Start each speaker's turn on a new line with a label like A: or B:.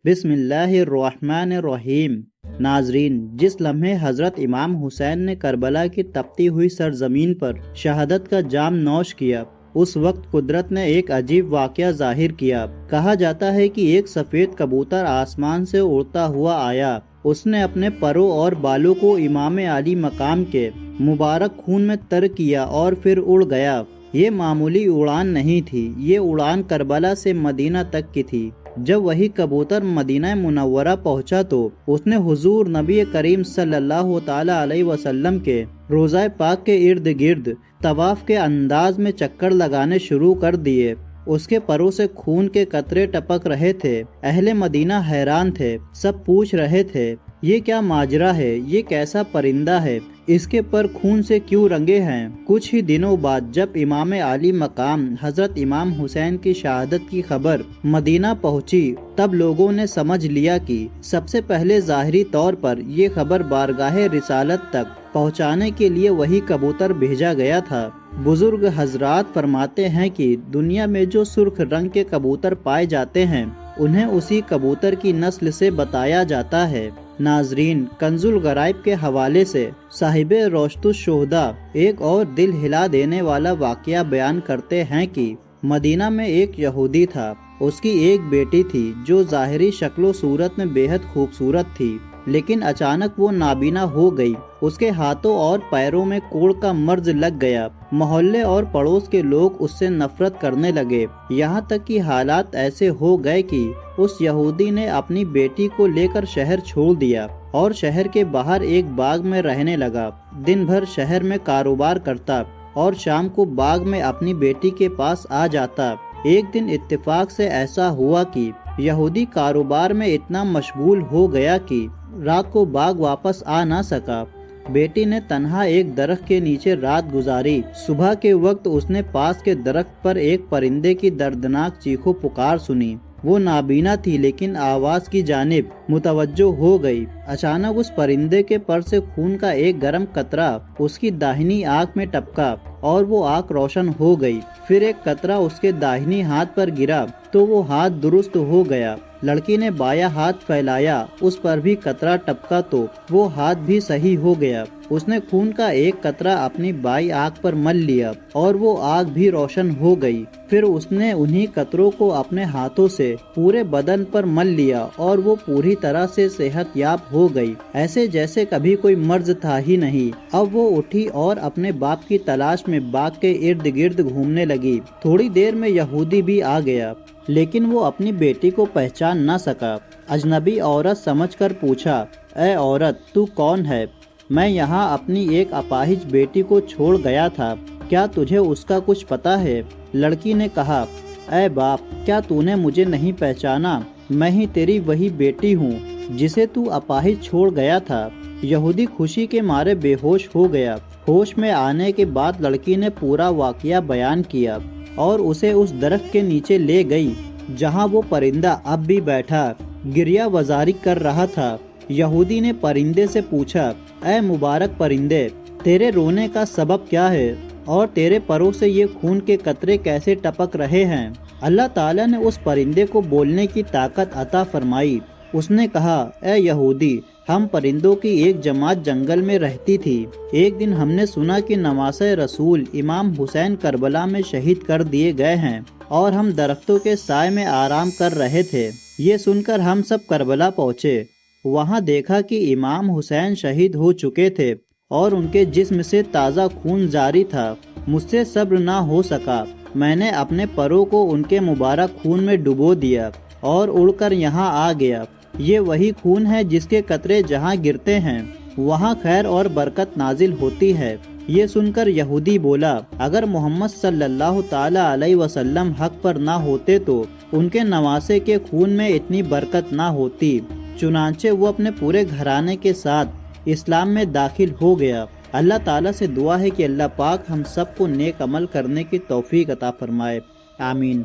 A: بسم اللہ الرحمن الرحیم۔ ناظرین، جس لمحے حضرت امام حسین نے کربلا کی تپتی ہوئی سرزمین پر شہادت کا جام نوش کیا، اس وقت قدرت نے ایک عجیب واقعہ ظاہر کیا۔ کہا جاتا ہے کہ ایک سفید کبوتر آسمان سے اڑتا ہوا آیا۔ اس نے اپنے پروں اور بالوں کو امام علی مقام کے مبارک خون میں تر کیا اور پھر اڑ گیا۔ یہ معمولی اڑان نہیں تھی، یہ اڑان کربلا سے مدینہ تک کی تھی۔ جب وہی کبوتر مدینہ منورہ پہنچا تو اس نے حضور نبی کریم صلی اللہ تعالی علیہ وسلم کے روضہ پاک کے ارد گرد طواف کے انداز میں چکر لگانے شروع کر دیے۔ اس کے پروں سے خون کے قطرے ٹپک رہے تھے۔ اہل مدینہ حیران تھے، سب پوچھ رہے تھے، یہ کیا ماجرا ہے؟ یہ کیسا پرندہ ہے؟ اس کے پر خون سے کیوں رنگے ہیں؟ کچھ ہی دنوں بعد جب امام علی مقام حضرت امام حسین کی شہادت کی خبر مدینہ پہنچی، تب لوگوں نے سمجھ لیا کہ سب سے پہلے ظاہری طور پر یہ خبر بارگاہ رسالت تک پہنچانے کے لیے وہی کبوتر بھیجا گیا تھا۔ بزرگ حضرات فرماتے ہیں کہ دنیا میں جو سرخ رنگ کے کبوتر پائے جاتے ہیں، انہیں اسی کبوتر کی نسل سے بتایا جاتا ہے۔ ناظرین، کنز الغرائب کے حوالے سے صاحب روشت الشہداء ایک اور دل ہلا دینے والا واقعہ بیان کرتے ہیں کہ مدینہ میں ایک یہودی تھا۔ اس کی ایک بیٹی تھی جو ظاہری شکل و صورت میں بے حد خوبصورت تھی، لیکن اچانک وہ نابینا ہو گئی۔ اس کے ہاتھوں اور پیروں میں کوڑ کا مرض لگ گیا۔ محلے اور پڑوس کے لوگ اس سے نفرت کرنے لگے، یہاں تک کہ حالات ایسے ہو گئے کہ اس یہودی نے اپنی بیٹی کو لے کر شہر چھوڑ دیا اور شہر کے باہر ایک باغ میں رہنے لگا۔ دن بھر شہر میں کاروبار کرتا اور شام کو باغ میں اپنی بیٹی کے پاس آ جاتا۔ ایک دن اتفاق سے ایسا ہوا کہ یہودی کاروبار میں اتنا مشغول ہو گیا کہ رات کو باغ واپس آ نہ سکا۔ بیٹی نے تنہا ایک درخت کے نیچے رات گزاری۔ صبح کے وقت اس نے پاس کے درخت پر ایک پرندے کی دردناک چیخ و پکار سنی۔ وہ نابینا تھی لیکن آواز کی جانب متوجہ ہو گئی۔ اچانک اس پرندے کے پر سے خون کا ایک گرم قطرہ اس کی داہنی آنکھ میں ٹپکا اور وہ آنکھ روشن ہو گئی۔ پھر ایک قطرہ اس کے داہنی ہاتھ پر گرا تو وہ ہاتھ درست ہو گیا۔ لڑکی نے بایاں ہاتھ پھیلایا، اس پر بھی قطرہ ٹپکا تو وہ ہاتھ بھی صحیح ہو گیا۔ اس نے خون کا ایک قطرہ اپنی بائیں آنکھ پر مل لیا اور وہ آنکھ بھی روشن ہو گئی۔ پھر اس نے انہی قطروں کو اپنے ہاتھوں سے پورے بدن پر مل لیا اور وہ پوری طرح سے صحت یاب ہو گئی، ایسے جیسے کبھی کوئی مرض تھا ہی نہیں۔ اب وہ اٹھی اور اپنے باپ کی تلاش میں باغ کے ارد گرد گھومنے لگی۔ تھوڑی دیر میں یہودی بھی آ گیا، لیکن وہ اپنی بیٹی کو پہچان نہ سکا۔ اجنبی عورت سمجھ کر پوچھا، اے عورت، تو کون ہے؟ میں یہاں اپنی ایک اپاہج بیٹی کو چھوڑ گیا تھا، کیا تجھے اس کا کچھ پتہ ہے؟ لڑکی نے کہا، اے باپ، کیا تو نے مجھے نہیں پہچانا؟ میں ہی تیری وہی بیٹی ہوں جسے تو اپاہج چھوڑ گیا تھا۔ یہودی خوشی کے مارے بے ہوش ہو گیا۔ ہوش میں آنے کے بعد لڑکی نے پورا واقعہ بیان کیا اور اسے اس درخت کے نیچے لے گئی جہاں وہ پرندہ اب بھی بیٹھا گریہ وزاری کر رہا تھا۔ یہودی نے پرندے سے پوچھا، اے مبارک پرندے، تیرے رونے کا سبب کیا ہے اور تیرے پروں سے یہ خون کے قطرے کیسے ٹپک رہے ہیں؟ اللہ تعالیٰ نے اس پرندے کو بولنے کی طاقت عطا فرمائی۔ اس نے کہا، اے یہودی، ہم پرندوں کی ایک جماعت جنگل میں رہتی تھی۔ ایک دن ہم نے سنا کہ نواسۂ رسول امام حسین کربلا میں شہید کر دیے گئے ہیں اور ہم درختوں کے سائے میں آرام کر رہے تھے۔ یہ سن کر ہم سب کربلا پہنچے۔ وہاں دیکھا کہ امام حسین شہید ہو چکے تھے اور ان کے جسم سے تازہ خون جاری تھا۔ مجھ سے صبر نہ ہو سکا، میں نے اپنے پروں کو ان کے مبارک خون میں ڈبو دیا اور اڑ کر یہاں آ گیا۔ یہ وہی خون ہے جس کے قطرے جہاں گرتے ہیں وہاں خیر اور برکت نازل ہوتی ہے۔ یہ سن کر یہودی بولا، اگر محمد صلی اللہ تعالی علیہ وسلم حق پر نہ ہوتے تو ان کے نواسے کے خون میں اتنی برکت نہ ہوتی۔ چنانچہ وہ اپنے پورے گھرانے کے ساتھ اسلام میں داخل ہو گیا۔ اللہ تعالیٰ سے دعا ہے کہ اللہ پاک ہم سب کو نیک عمل کرنے کی توفیق عطا فرمائے، آمین۔